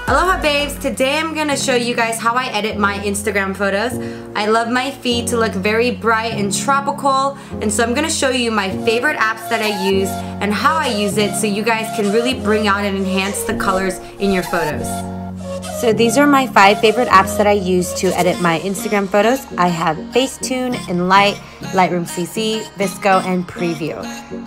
Aloha babes, today I'm gonna show you guys how I edit my Instagram photos. I love my feed to look very bright and tropical, and so I'm gonna show you my favorite apps that I use and how I use it so you guys can really bring out and enhance the colors in your photos. So these are my 5 favorite apps that I use to edit my Instagram photos. I have Facetune, Enlight, Lightroom CC, Visco, and Preview.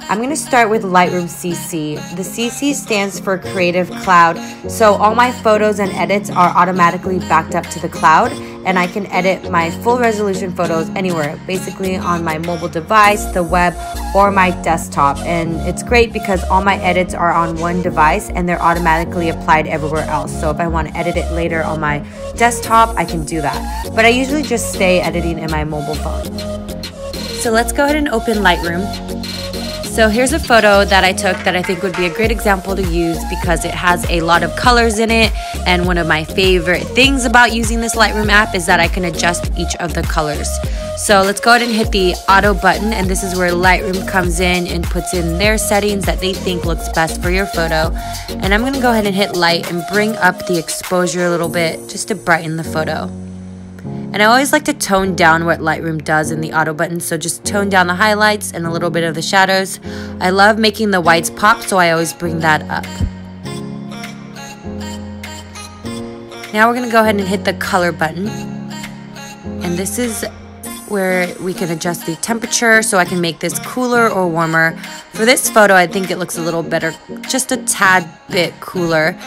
I'm going to start with Lightroom CC. The CC stands for Creative Cloud, so all my photos and edits are automatically backed up to the cloud, and I can edit my full resolution photos anywhere, basically on my mobile device, the web, or my desktop. And it's great because all my edits are on one device and they're automatically applied everywhere else. So if I want to edit it later on my desktop, I can do that. But I usually just stay editing in my mobile phone. So let's go ahead and open Lightroom. So here's a photo that I took that I think would be a great example to use because it has a lot of colors in it, and one of my favorite things about using this Lightroom app is that I can adjust each of the colors. So let's go ahead and hit the auto button, and this is where Lightroom comes in and puts in their settings that they think looks best for your photo. And I'm going to go ahead and hit light and bring up the exposure a little bit just to brighten the photo. And I always like to tone down what Lightroom does in the auto button, so just tone down the highlights and a little bit of the shadows. I love making the whites pop, so I always bring that up. Now we're going to go ahead and hit the color button. And this is where we can adjust the temperature, so I can make this cooler or warmer. For this photo, I think it looks a little better, just a tad bit cooler.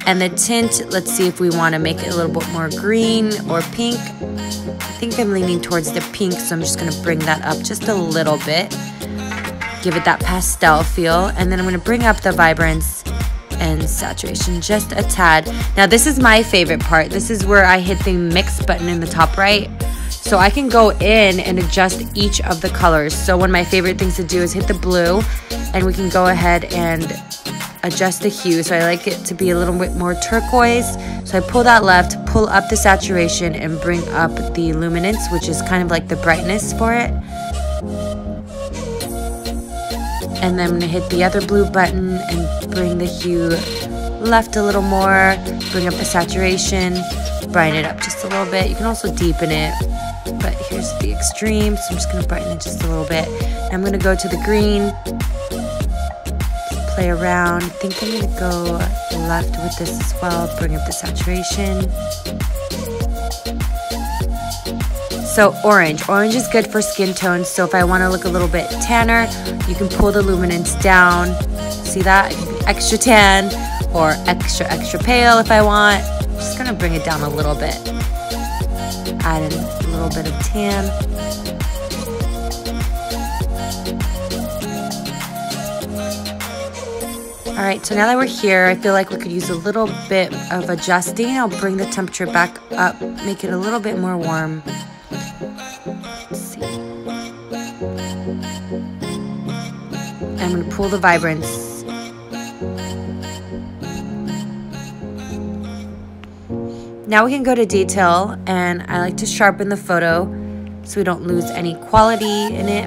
And the tint, let's see if we want to make it a little bit more green or pink. I think I'm leaning towards the pink, so I'm just going to bring that up just a little bit. Give it that pastel feel. And then I'm going to bring up the vibrance and saturation just a tad. Now this is my favorite part. This is where I hit the mix button in the top right. So I can go in and adjust each of the colors. So one of my favorite things to do is hit the blue, and we can go ahead and adjust the hue. So I like it to be a little bit more turquoise. So I pull that left, pull up the saturation, and bring up the luminance, which is kind of like the brightness for it. And then I'm gonna hit the other blue button and bring the hue left a little more, bring up the saturation, brighten it up just a little bit. You can also deepen it, but here's the extreme, so I'm just going to brighten it just a little bit. I'm going to go to the green, play around. I think I'm going to go left with this as well, bring up the saturation. So orange is good for skin tones, so if I want to look a little bit tanner, you can pull the luminance down. See that? Extra tan or extra pale if I want. I'm just going to bring it down a little bit. Add in a little bit of tan. Alright, so now that we're here, I feel like we could use a little bit of adjusting. I'll bring the temperature back up, make it a little bit more warm. Let's see. I'm going to pull the vibrance. Now we can go to detail, and I like to sharpen the photo so we don't lose any quality in it.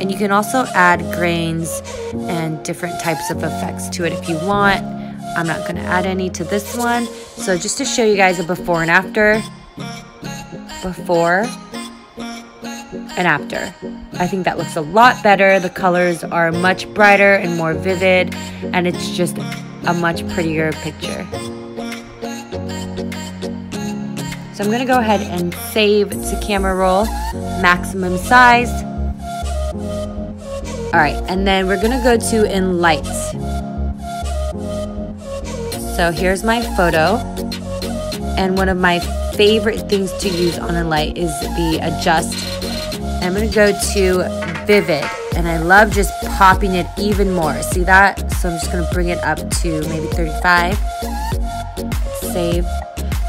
And you can also add grains and different types of effects to it if you want. I'm not going to add any to this one. So just to show you guys a before and after. Before and after. I think that looks a lot better. The colors are much brighter and more vivid, and it's just a much prettier picture. So I'm going to go ahead and save to camera roll, maximum size. Alright, and then we're going to go to Enlight. So here's my photo, and one of my favorite things to use on Enlight is the adjust. I'm going to go to Vivid, and I love just popping it even more. See that? So I'm just going to bring it up to maybe 35. Save.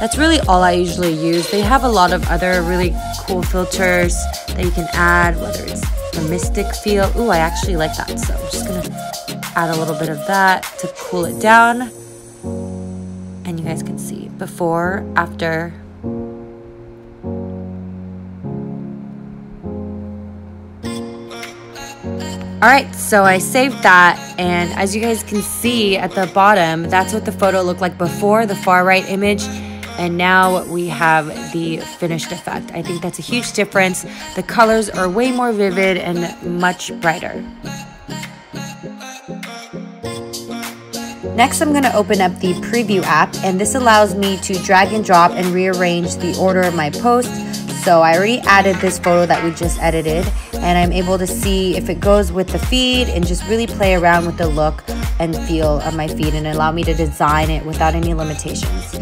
That's really all I usually use. They have a lot of other really cool filters that you can add, whether it's the mystic feel. Ooh, I actually like that. So I'm just going to add a little bit of that to cool it down. And you guys can see before, after. Alright, so I saved that, and as you guys can see at the bottom, that's what the photo looked like before, the far right image, and now we have the finished effect. I think that's a huge difference. The colors are way more vivid and much brighter. Next, I'm going to open up the preview app, and this allows me to drag and drop and rearrange the order of my posts. So I already added this photo that we just edited, and I'm able to see if it goes with the feed and just really play around with the look and feel of my feed and allow me to design it without any limitations.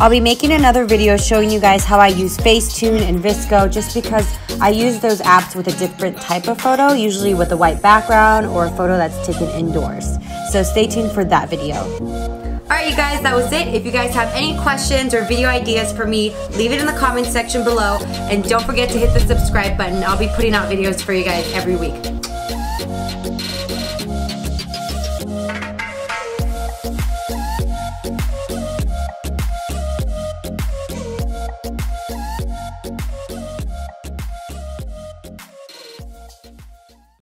I'll be making another video showing you guys how I use Facetune and Visco, just because I use those apps with a different type of photo, usually with a white background or a photo that's taken indoors. So stay tuned for that video. Alright you guys, that was it. If you guys have any questions or video ideas for me, leave it in the comment section below, and don't forget to hit the subscribe button. I'll be putting out videos for you guys every week.